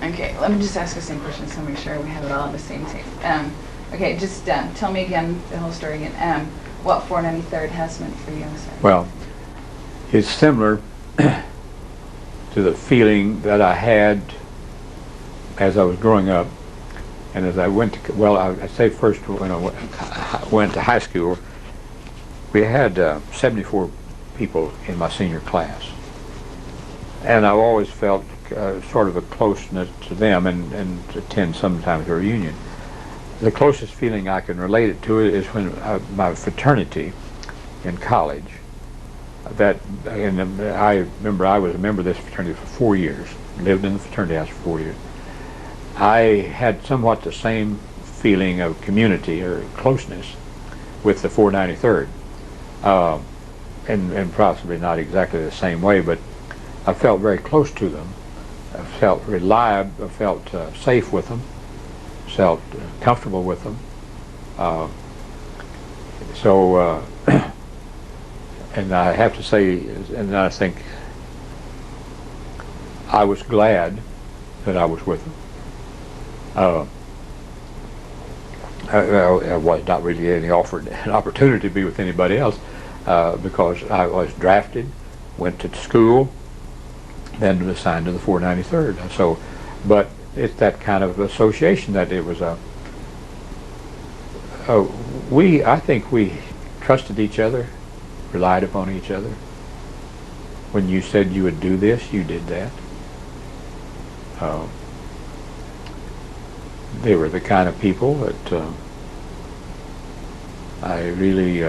Okay, let me just ask the same question so make sure we have it all on the same tape. Okay, just tell me again the whole story again. What 493rd has meant for you? I'm sorry. Well, it's similar to the feeling that I had as I was growing up, and as I went to, well, I say first when I went to high school, we had 74 people in my senior class, and I've always felt sort of a closeness to them, and attend sometimes a reunion. The closest feeling I can relate it to is when my fraternity in college, and I remember I was a member of this fraternity for 4 years, lived in the fraternity house for 4 years. I had somewhat the same feeling of community or closeness with the 493rd, and possibly not exactly the same way, but I felt very close to them. I felt reliable, I felt safe with them, felt comfortable with them. And I have to say, and I think I was glad that I was with them. I was not really any offered an opportunity to be with anybody else because I was drafted, went to school, then was assigned to the 493rd. So, but it's that kind of association that it was a. I think we trusted each other, relied upon each other. When you said you would do this, you did that. They were the kind of people that I really.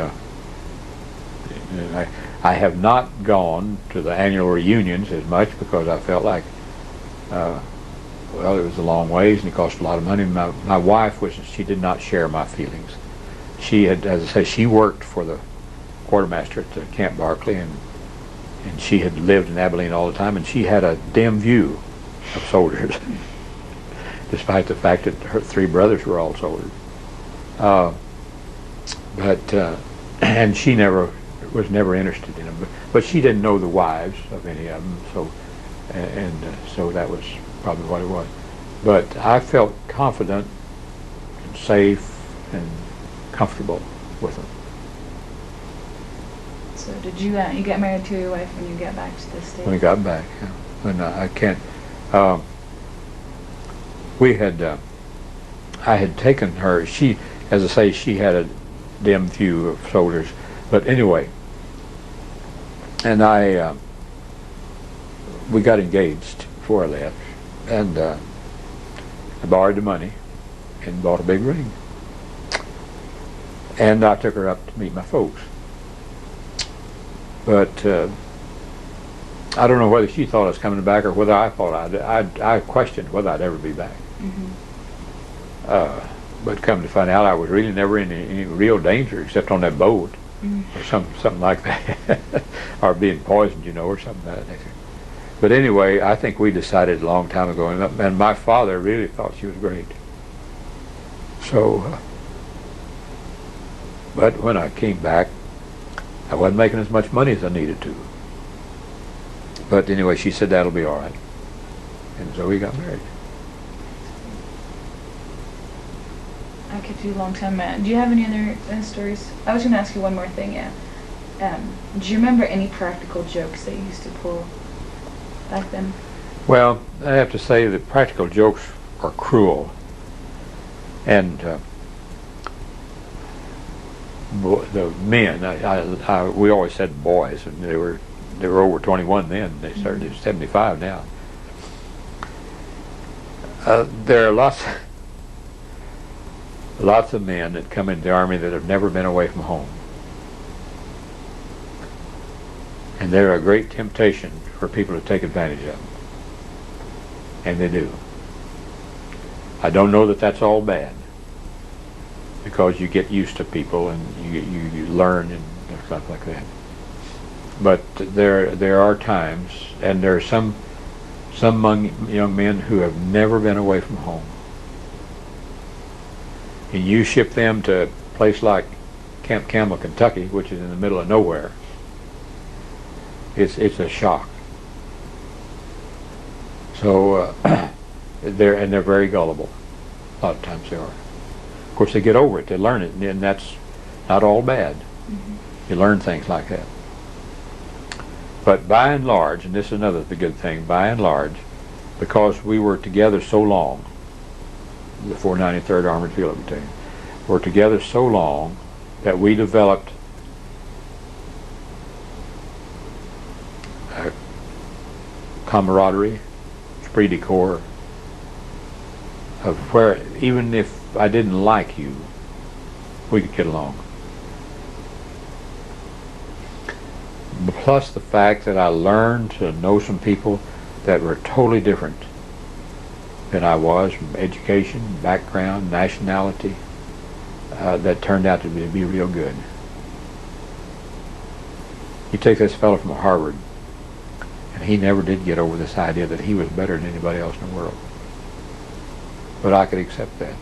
I have not gone to the annual reunions as much because I felt like, well, it was a long ways and it cost a lot of money. My wife she did not share my feelings. She had, as I say, she worked for the quartermaster at the Camp Barclay, and she had lived in Abilene all the time, and she had a dim view of soldiers, despite the fact that her 3 brothers were all soldiers. And she was never interested in them. But she didn't know the wives of any of them, so so that was probably what it was. But I felt confident and safe and comfortable with them. So did you get married to your wife when you got back to the States? When I got back, yeah. When I can't. I had taken her. She, as I say, she had a dim view of soldiers. But anyway, and we got engaged before I left, and I borrowed the money and bought a big ring. And I took her up to meet my folks. But I don't know whether she thought I was coming back or whether I thought I questioned whether I'd ever be back. Mm-hmm. But come to find out, I was really never in any real danger except on that boat, or something like that, or being poisoned, or something like that. But anyway, I think we decided a long time ago, and my father really thought she was great. So, but when I came back, I wasn't making as much money as I needed to. But anyway, she said that'll be all right, and so we got married. I kept you a long time. Do you have any other stories? I was going to ask you one more thing. Yeah. Do you remember any practical jokes that you used to pull back then? Well, I have to say that practical jokes are cruel, and the men. We always said boys, and they were over 21 then. They started at 75 now. There are lots of men that come into the Army that have never been away from home. And they're a great temptation for people to take advantage of them. And they do. I don't know that that's all bad, because you get used to people and you learn and stuff like that. But there are times, and there are some young men who have never been away from home. And you ship them to a place like Camp Campbell, Kentucky, which is in the middle of nowhere. It's a shock. So they're very gullible. A lot of times they are. Of course, they get over it. They learn it, and that's not all bad. You learn things like that. But by and large, and this is another good thing, by and large, because we were together so long, the 493rd Armored Field Battalion, were together so long that we developed a camaraderie, esprit de corps, of where even if I didn't like you, we could get along. Plus the fact that I learned to know some people that were totally different than I was, from education, background, nationality, that turned out to be real good. You take this fellow from Harvard, and he never did get over this idea that he was better than anybody else in the world. But I could accept that.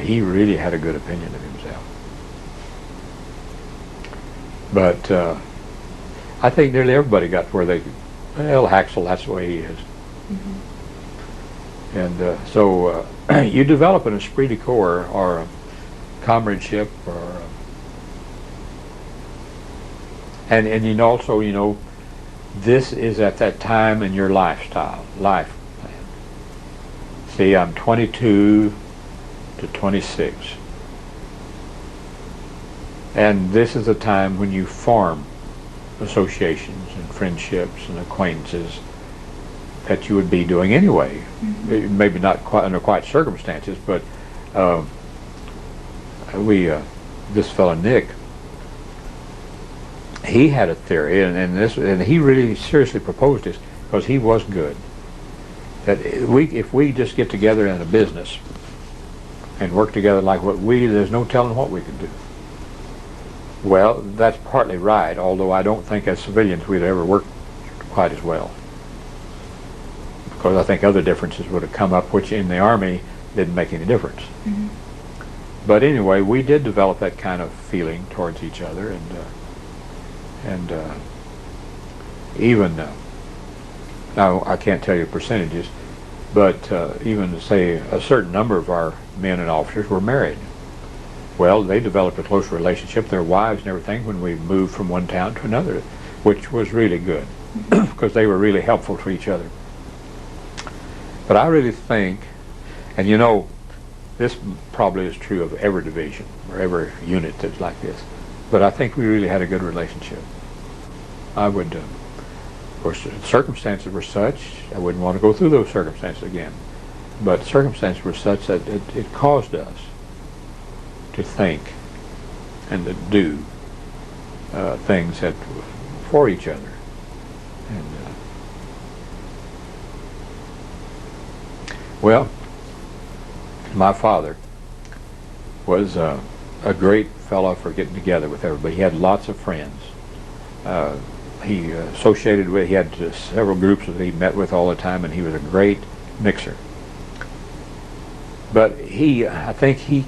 He really had a good opinion of himself. But I think nearly everybody got where they could. Well, Haxel, that's the way he is. And so you develop an esprit de corps, or a comradeship, or and also, this is at that time in your life plan. See, I'm 22 to 26, and this is a time when you form associations and friendships and acquaintances that you would be doing anyway. Maybe not quite under quite circumstances, but this fellow Nick, he had a theory, and he really seriously proposed this, because he was good, that if we just get together in a business and work together like there's no telling what we could do. Well, that's partly right, although I don't think as civilians we'd ever work quite as well, because I think other differences would have come up, which in the Army didn't make any difference. But anyway, we did develop that kind of feeling towards each other, and even now I can't tell you percentages, but even say a certain number of our men and officers were married. Well, they developed a close relationship with their wives and everything when we moved from one town to another, which was really good, because they were really helpful to each other. But I really think, and this probably is true of every division or every unit that's like this, but I think we really had a good relationship. I would, of course, circumstances were such, I wouldn't want to go through those circumstances again, but circumstances were such that it caused us to think and to do things for each other. And well, my father was a great fellow for getting together with everybody. He had lots of friends. He associated with, he had several groups that he met with all the time, and he was a great mixer. But I think he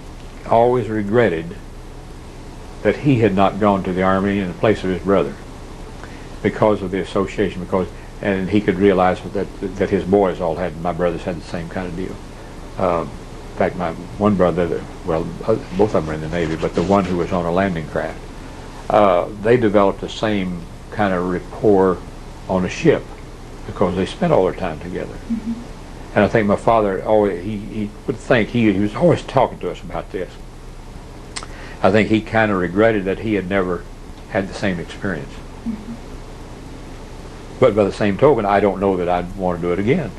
always regretted that he had not gone to the Army in the place of his brother, because of the association, and he could realize that his boys all had, my brothers had the same kind of deal. In fact, my one brother, well, both of them were in the Navy, but the one who was on a landing craft, they developed the same kind of rapport on a ship, because they spent all their time together. And I think my father always, he would think, he was always talking to us about this. I think he kind of regretted that he had never had the same experience. But by the same token, I don't know that I'd want to do it again.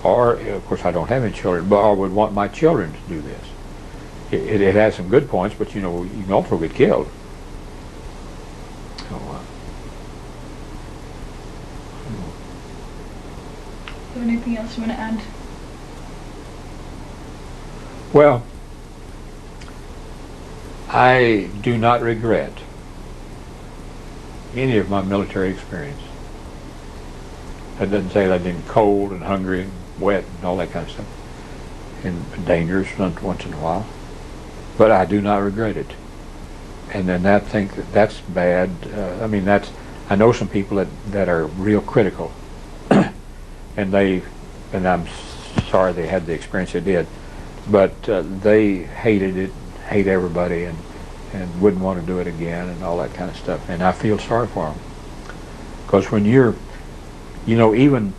Or, of course, I don't have any children, but I would want my children to do this. It has some good points, but you can also get killed. So, Do you have anything else you want to add? well, I do not regret any of my military experience. That doesn't say that I've been cold and hungry and wet and all that kind of stuff, and dangerous once in a while. But I do not regret it. And then I think that's bad. I know some people that are real critical, and they and I'm sorry they had the experience they did, but they hated it, hate everybody, and wouldn't want to do it again, and all that kind of stuff. And I feel sorry for them, because when you're, you know, even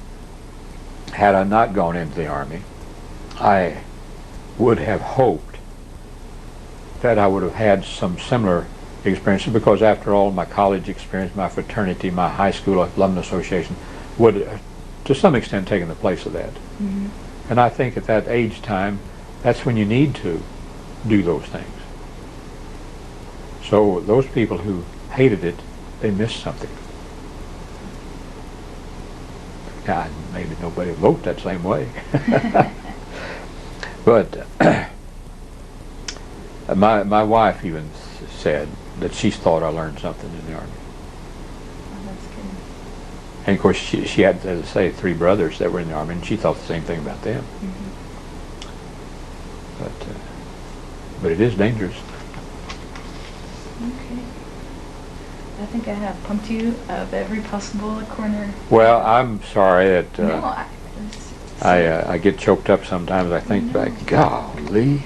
had I not gone into the Army, I would have hoped that I would have had some similar experiences, because after all, my college experience, my fraternity, my high school alumni association would to some extent taken the place of that. Mm-hmm. And I think at that age time, that's when you need to do those things. So those people who hated it, they missed something. God, maybe nobody voted that same way. But my wife even said that she thought I learned something in the Army. Oh, that's good. And of course, she had, as I say, 3 brothers that were in the Army, and she thought the same thing about them. Mm-hmm. But it is dangerous. Okay. I think I have pumped you of every possible corner. Well, I'm sorry that No, I get choked up sometimes. I think back, golly.